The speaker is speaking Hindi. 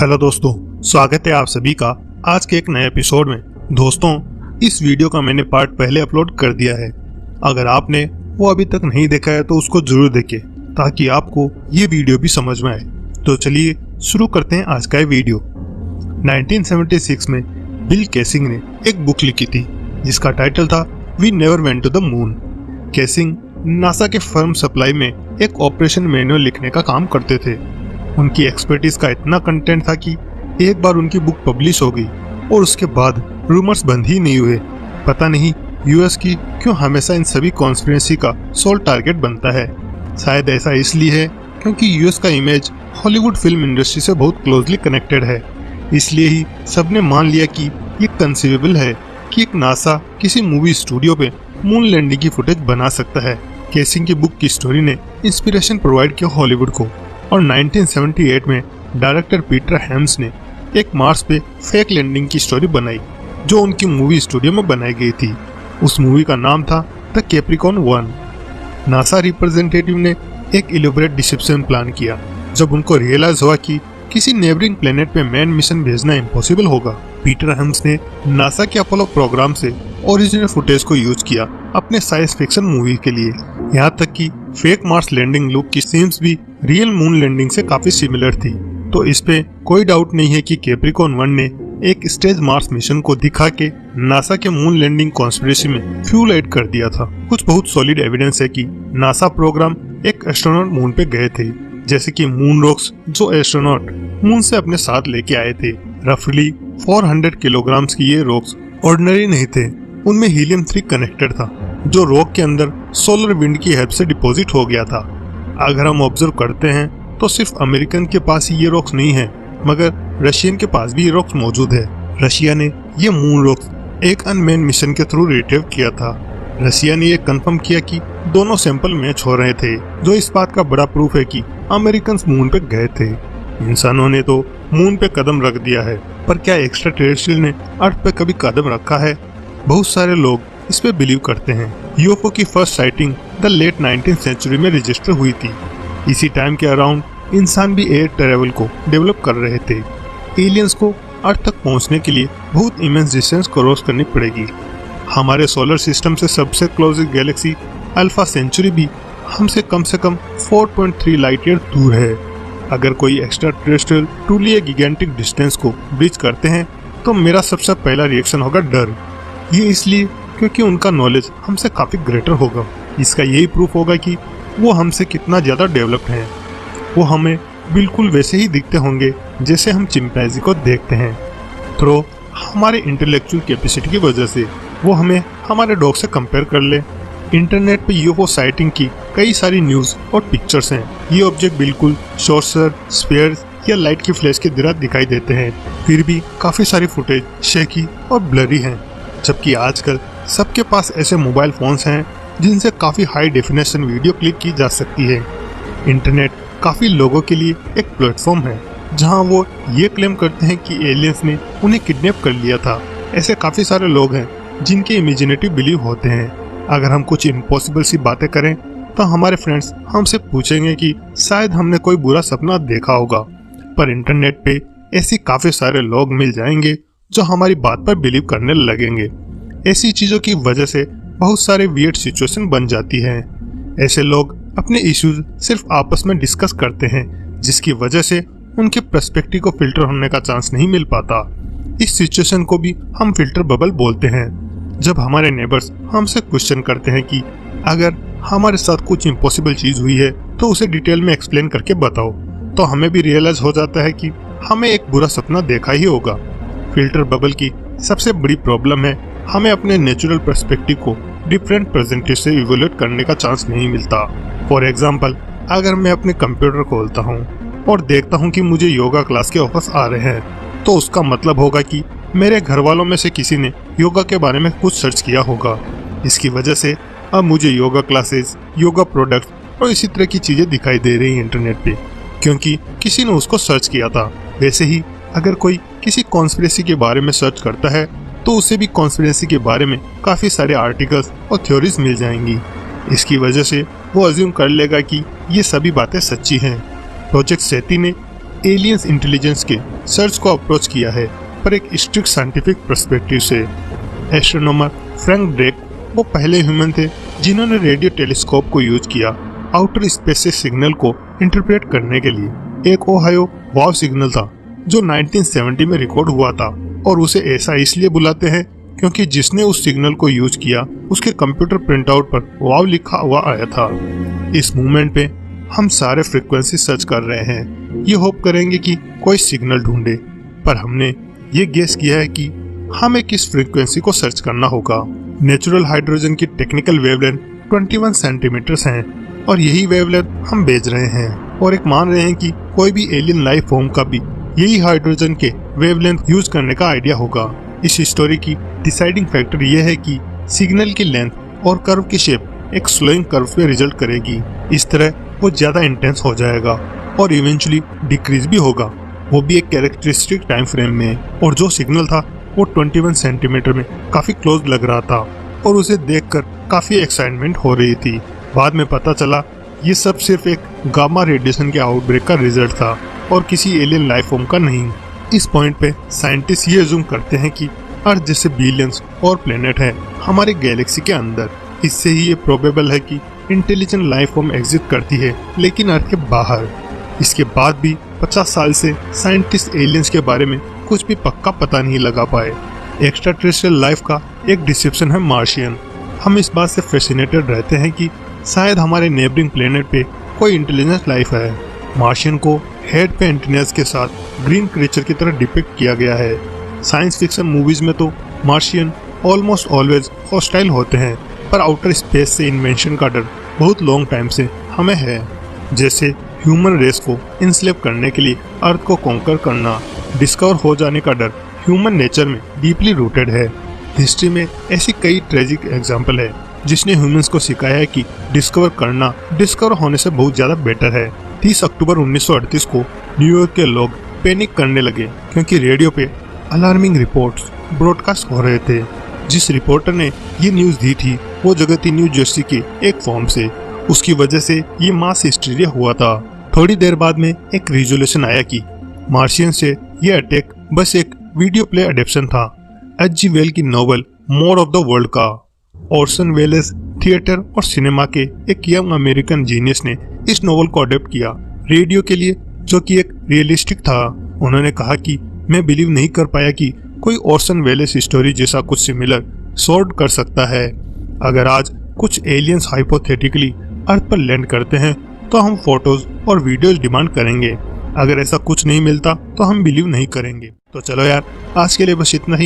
हेलो दोस्तों, स्वागत है आप सभी का आज के एक नए एपिसोड में। दोस्तों, इस वीडियो का मैंने पार्ट पहले अपलोड कर दिया है। अगर आपने वो अभी तक नहीं देखा है तो उसको जरूर देखें ताकि आपको ये वीडियो भी समझ में आए। तो चलिए शुरू करते हैं आज का ये वीडियो। 1976 में बिल केसिंग ने एक बुक लिखी थी जिसका टाइटल था we never went to the moon. केसिंग नासा के फर्म सप्लाई में एक ऑपरेशन मैनुअल लिखने का काम करते थे। उनकी एक्सपर्टीज का इतना कंटेंट था कि एक बार उनकी बुक पब्लिश हो गई और उसके बाद रूमर्स बंद ही नहीं हुए। पता नहीं यूएस की क्यों हमेशा इन सभी कॉन्स्पिरेसी का सोल टारगेट बनता है। शायद ऐसा इसलिए है क्योंकि यूएस का इमेज हॉलीवुड फिल्म इंडस्ट्री से बहुत क्लोजली कनेक्टेड है। इसलिए ही सबने मान लिया कि ये कंसीवेबल है कि एक नासा किसी मूवी स्टूडियो पे मून लैंडिंग की फुटेज बना सकता है। केसिंग की बुक की स्टोरी ने इंस्पिरेशन प्रोवाइड किया हॉलीवुड को और 1978 में डायरेक्टर पीटर हेम्स ने एक मार्स पे फेक लैंडिंग की स्टोरी बनाई जो उनकी मूवी स्टूडियो में बनाई गई थी। उस मूवी का नाम था द कैप्रिकॉर्न 1। नासा रिप्रेजेंटेटिव ने एक इलेबोरेट डिसेप्शन प्लान किया जब उनको रियलाइज हुआ कि किसी नेबरिंग प्लेनेट पे मैन मिशन भेजना इम्पॉसिबल होगा। पीटर हेम्स ने नासा के अपोलो प्रोग्राम से ओरिजिनल फुटेज को यूज किया अपने साइंस फिक्शन मूवी के लिए। यहाँ तक कि फेक मार्स लैंडिंग लुक की सीन्स भी रियल मून लैंडिंग से काफी सिमिलर थी। तो इस पे कोई डाउट नहीं है कि कैप्रिकॉर्न 1 ने एक स्टेज मार्स मिशन को दिखा के नासा के मून लैंडिंग कॉन्स्पिरेसी में फ्यूल ऐड कर दिया था। कुछ बहुत सॉलिड एविडेंस है कि नासा प्रोग्राम एक एस्ट्रोनॉट मून पे गए थे, जैसे कि मून रॉक्स जो एस्ट्रोनॉट मून से अपने साथ लेके आए थे। रफली 400 किलोग्राम की ये रॉक्स ऑर्डिनरी नहीं थे, उनमें हीलियम 3 कनेक्टेड था जो रॉक के अंदर सोलर विंड की हेल्प से डिपॉजिट हो गया था। अगर हम ऑब्जर्व करते हैं तो सिर्फ अमेरिकन के पास ही ये रॉक्स नहीं है मगर रशियन के पास भी ये रॉक्स मौजूद है। रशिया ने ये मून रॉक्स एक अनमैन मिशन के थ्रू रिट्रीव किया था। रशिया ने ये कंफर्म किया कि दोनों सैंपल मैच हो रहे थे, जो इस बात का बड़ा प्रूफ है कि अमेरिकन मून पे गए थे। इंसानों ने तो मून पे कदम रख दिया है, पर क्या एक्स्ट्रा टेरेस्ट्रियल ने अर्थ पे कभी कदम रखा है? बहुत सारे लोग इस पे बिलीव करते हैं। यूएफओ की first sighting the late 19th century में रजिस्टर हुई थी। इसी टाइम के अराउंड इंसान भी एयर ट्रेवल को डेवलप कर रहे थे। एलियंस को अर्थ तक पहुंचने के लिए बहुत इमेंस डिस्टेंस क्रॉस करनी पड़ेगी। हमारे सोलर सिस्टम से सबसे क्लोजेस्ट गैलेक्सी अल्फा सेंचुरी भी हमसे कम से कम 4.3 लाइट ईयर दूर है। अगर कोई एक्स्ट्रा टेरेस्ट्रियल ट्रूली गिगेंटिक डिस्टेंस को ब्रीच करते हैं तो मेरा सबसे पहला रिएक्शन होगा डर। ये इसलिए क्योंकि उनका नॉलेज हमसे काफी ग्रेटर होगा। इसका यही प्रूफ होगा कि वो हमसे कितना ज्यादा डेवलप्ड हैं। वो हमें बिल्कुल वैसे ही दिखते होंगे जैसे हम चिंपैंजी को देखते हैं। तो हमारे इंटेलेक्चुअल कैपेसिटी की वजह से वो हमें हमारे डॉग से कंपेयर कर ले। इंटरनेट पे यूएफओ साइटिंग की कई सारी न्यूज और पिक्चर्स हैं। ये ऑब्जेक्ट बिल्कुल सॉर्सर, स्फीयर्स या लाइट की फ्लैश की तरह दिखाई देते हैं, फिर भी काफी सारी फुटेज शेकी और ब्लरी हैं। जबकि आजकल सबके पास ऐसे मोबाइल फोन्स हैं जिनसे काफी हाई डेफिनेशन वीडियो क्लिक की जा सकती है। इंटरनेट काफी लोगों के लिए एक प्लेटफॉर्म है जहां वो ये क्लेम करते हैं कि एलियंस ने उन्हें किडनैप कर लिया था। ऐसे काफी सारे लोग हैं जिनके इमेजिनेटिव बिलीव होते हैं। अगर हम कुछ इम्पॉसिबल सी बातें करें तो हमारे फ्रेंड्स हमसे पूछेंगे कि शायद हमने कोई बुरा सपना देखा होगा। पर इंटरनेट पे ऐसी काफी सारे लोग मिल जाएंगे जो हमारी बात पर बिलीव करने लगेंगे। ऐसी चीजों की वजह से बहुत सारे वियर्ड सिचुएशन बन जाती है। ऐसे लोग अपने इश्यूज सिर्फ आपस में डिस्कस करते हैं जिसकी वजह से उनके पर्सपेक्टिव को फिल्टर होने का चांस नहीं मिल पाता। इस सिचुएशन को भी हम फिल्टर बबल बोलते हैं। जब हमारे नेबर्स हमसे क्वेश्चन करते हैं कि अगर हमारे साथ कुछ इम्पॉसिबल चीज हुई है तो उसे डिटेल में एक्सप्लेन करके बताओ, तो हमें भी रियलाइज हो जाता है कि हमें एक बुरा सपना देखा ही होगा। फिल्टर बबल की सबसे बड़ी प्रॉब्लम है हमें अपने नेचुरल पर्सपेक्टिव को डिफरेंट प्रेजेंटेज से इवोल्यूट करने का चांस नहीं मिलता। फॉर एग्जाम्पल, अगर मैं अपने कंप्यूटर खोलता हूँ और देखता हूँ कि मुझे योगा क्लास के ऑफर्स आ रहे हैं तो उसका मतलब होगा कि मेरे घर वालों में से किसी ने योगा के बारे में कुछ सर्च किया होगा। इसकी वजह से अब मुझे योगा क्लासेस, योगा प्रोडक्ट्स और इसी तरह की चीजें दिखाई दे रही हैं इंटरनेट पे, क्योंकि किसी ने उसको सर्च किया था। वैसे ही अगर कोई किसी कॉन्स्पिरेसी के बारे में सर्च करता है तो उसे भी कॉन्स्पिरेसी के बारे में काफी सारे आर्टिकल्स और थ्योरीज मिल जाएंगी। इसकी वजह से वो अज्यूम कर लेगा कि ये सभी बातें सच्ची हैं। प्रोजेक्ट सेती ने एलियंस इंटेलिजेंस के सर्च को अप्रोच किया है, पर एक स्ट्रिक्ट साइंटिफिक पर्सपेक्टिव से। एस्ट्रोनॉमर फ्रैंक ड्रेक वो पहले ह्यूमन थे जिन्होंने रेडियो टेलीस्कोप को यूज किया आउटर स्पेस से सिग्नल को इंटरप्रेट करने के लिए। एक ओहायो वाव सिग्नल था जो 1970 में रिकॉर्ड हुआ था, और उसे ऐसा इसलिए बुलाते हैं क्योंकि जिसने उस सिग्नल को यूज किया उसके कंप्यूटर प्रिंटआउट पर वाव लिखा हुआ आया था। इस मूवमेंट पे हम सारे फ्रीक्वेंसी सर्च कर रहे हैं, ये होप करेंगे कि कोई सिग्नल ढूंढे, पर हमने ये गेस किया है कि हमें किस फ्रीक्वेंसी को सर्च करना होगा। नेचुरल हाइड्रोजन की टेक्निकल वेवलेंथ 21 सेंटीमीटर्स हैं, और यही वेवलेंथ हम भेज रहे हैं, और एक मान रहे हैं कि कोई भी एलियन लाइफ फॉर्म का भी यही हाइड्रोजन के वेवलेंथ यूज करने का आइडिया होगा। इस स्टोरी की डिसाइडिंग फैक्टर यह है कि सिग्नल की लेंथ और कर्व की शेप एक स्लोइंग कर्व पे रिजल्ट करेगी। इस तरह वो ज्यादा इंटेंस हो जाएगा और इवेंचुअली डिक्रीज भी होगा, वो भी एक कैरेक्टरिस्टिक टाइम फ्रेम में। और जो सिग्नल था वो 21 सेंटीमीटर में काफी क्लोज लग रहा था, और उसे देखकर काफी एक्साइटमेंट हो रही थी। बाद में पता चला ये सब सिर्फ एक गामा रेडिएशन के आउटब्रेक का रिजल्ट था और किसी एलियन लाइफ फॉर्म का नहीं। इस पॉइंट पे साइंटिस्ट ये अज्यूम करते हैं कि अर्थ जैसे बिलियंस और प्लेनेट है हमारे गैलेक्सी के अंदर। इससे ही ये प्रोबेबल है कि इंटेलिजेंट लाइफ फॉर्म एग्जिस्ट करती है, लेकिन अर्थ के बाहर। इसके बाद भी 50 साल से साइंटिस्ट एलियंस के बारे में कुछ भी पक्का पता नहीं लगा पाए। एक्स्ट्रा टेरेस्ट्रियल लाइफ का एक डिस्क्रिप्शन है मार्शियन। हम इस बात से फैसिनेटेड रहते हैं कि शायद हमारे नेबरिंग प्लेनेट पे कोई इंटेलिजेंट लाइफ है। मार्शियन को हेड पे एंटीनास के साथ ग्रीन क्रीचर की तरह डिपिक्ट किया गया है। साइंस फिक्शन मूवीज में तो मार्शियन ऑलमोस्ट ऑलवेज हॉस्टाइल होते हैं, पर आउटर स्पेस से इन्वेंशन का डर बहुत लॉन्ग टाइम से हमें है। जैसे ह्यूमन रेस को इंस्लेव करने के लिए अर्थ को कॉन्कर करना, डिस्कवर हो जाने का डर ह्यूमन नेचर में डीपली रूटेड है। हिस्ट्री में ऐसी कई ट्रेजिक एग्जाम्पल है जिसने ह्यूमंस को सिखाया है कि डिस्कवर करना डिस्कवर होने से बहुत ज्यादा बेटर है। 30 अक्टूबर 1938 को न्यूयॉर्क के लोग पैनिक करने लगे क्योंकि रेडियो पे अलार्मिंग रिपोर्ट्स ब्रॉडकास्ट हो रहे थे। जिस रिपोर्टर ने ये न्यूज दी थी वो जगह थी न्यू जर्सी के एक फॉर्म से। उसकी वजह से ये मास हिस्टीरिया हुआ था। थोड़ी देर बाद में एक रिजोल्यूशन आया कि मार्शियन से ये अटैक बस एक वीडियो प्ले अडेप्शन था H.G. वेल की novel more of the world का। ऑर्सन वेलेस थिएटर और सिनेमा के एक यंग अमेरिकन जीनियस ने इस नॉवल को अडेप्ट किया रेडियो के लिए, जो कि एक रियलिस्टिक था। उन्होंने कहा कि मैं बिलीव नहीं कर पाया कि कोई ऑर्सन वेलेस स्टोरी जैसा कुछ सिमिलर सॉर्ट कर सकता है। अगर आज कुछ एलियंस हाइपोथेटिकली अर्थ पर लैंड करते हैं तो हम फोटोज और वीडियोज डिमांड करेंगे। अगर ऐसा कुछ नहीं मिलता तो हम बिलीव नहीं करेंगे। तो चलो यार, आज के लिए बस इतना ही।